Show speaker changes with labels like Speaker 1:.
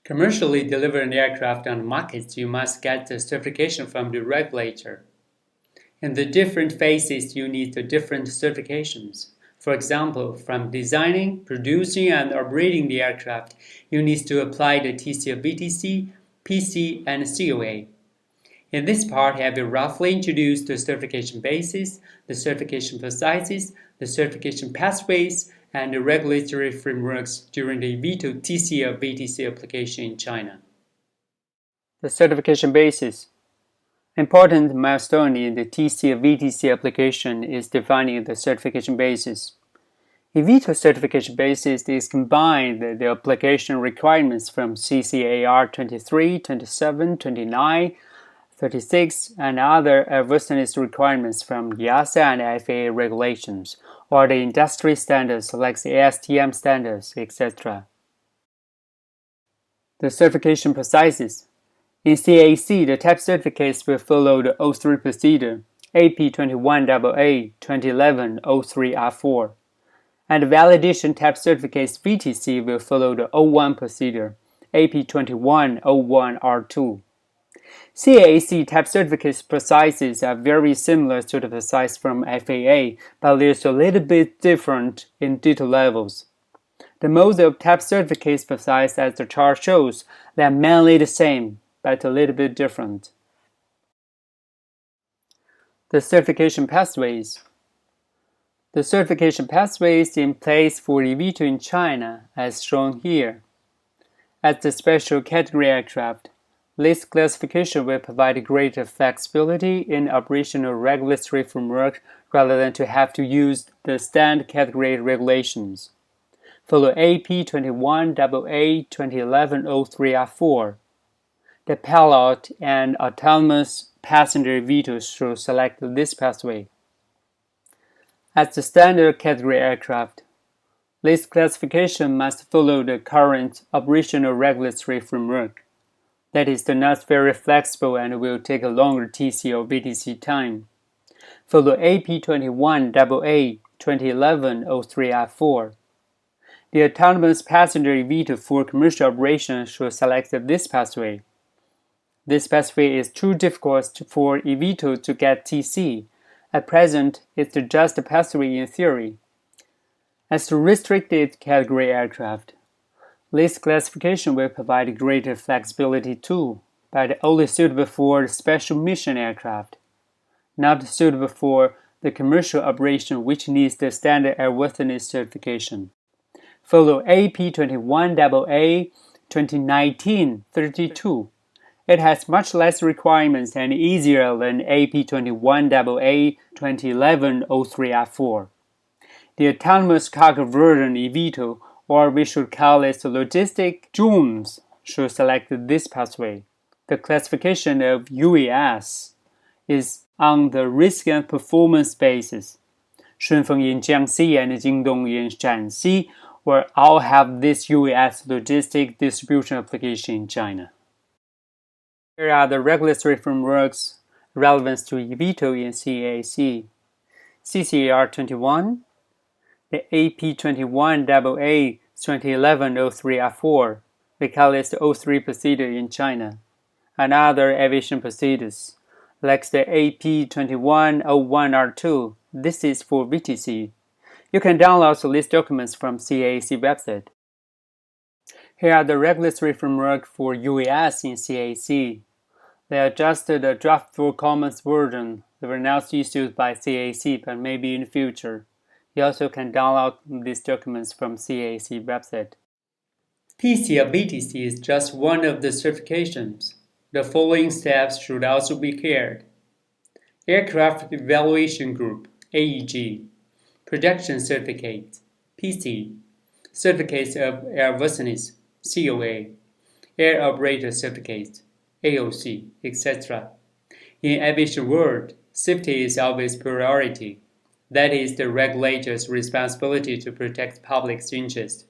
Speaker 1: Commercially delivering aircraft on markets, you must get the certification from the regulator. In the different phases, you need the different certifications. For example, from designing, producing, and operating the aircraft, you need to apply the TC of VTC, PC, and COA. In this part, I have roughly introduced the certification basis, the certification processes, the certification pathways, and the regulatory frameworks during the eVTOL TC of VTC application in China. The certification basis. Important milestone in the TC of VTC application is defining the certification basis. eVTOL certification basis is combined the application requirements from CCAR 23, 27, 29, 36, and other airworthiness requirements from EASA and FAA regulations, or the industry standards like the ASTM standards, etc. The certification processes. In CAAC, the type certificates will follow the 03 procedure, AP21AA 2011 03R4, and the validation type certificates VTC will follow the 01 procedure, AP21 01R2. CAAC type certificates processes are very similar to the process from FAA, but there's a little bit different in detail levels. The mode of type certificates process, as the chart shows, they are mainly the same, but a little bit different. The certification pathways. The certification pathways in place for eVTOL in China, as shown here. As the special category aircraft, this classification will provide greater flexibility in operational regulatory framework rather than to have to use the standard category regulations. Follow AP21AA 2011 03R4. The pilot and autonomous passenger eVTOL should select this pathway. As the standard category aircraft, this classification must follow the current operational regulatory framework. That is not very flexible and will take a longer TC or VTC time. Follow AP21AA 2011 03R4. The autonomous passenger eVTOL for commercial operation should select this pathway. This pathway is too difficult for eVTOL to get TC. At present, it's just a pathway in theory. As the restricted category aircraft, this classification will provide greater flexibility too, but only suitable for special mission aircraft, not suitable for the commercial operation which needs the standard airworthiness certification. Follow AP21AA 2019 32. It has much less requirements and easier than AP21AA 2011 03R4. The autonomous cargo version eVTOL, or we should call it logistic drones, should select this pathway. The classification of UAS is on the risk and performance basis. Shunfeng in Jiangxi and Jingdong in Shanxi will all have this UAS logistic distribution application in China. Here are the regulatory frameworks relevant to eVTOL in CAAC. CCAR 21, the AP21AA 2011 03R4, we call it the 03 procedure in China, and other aviation procedures, like the AP2101R2, this is for VTC. You can download these documents from CAAC website. Here are the regulatory framework for UAS in CAAC. They adjusted the draft for commons version. They were not issued by CAAC, but maybe in the future. You also can download these documents from CAAC website. TC of VTC is just one of the certifications. The following steps should also be cared. Aircraft Evaluation Group, AEG. Production Certificate, PC. Certificates of Airworthiness, COA. Air Operator Certificate, AOC, etc. In aviation world, safety is always priority. That is the regulator's responsibility to protect public interest.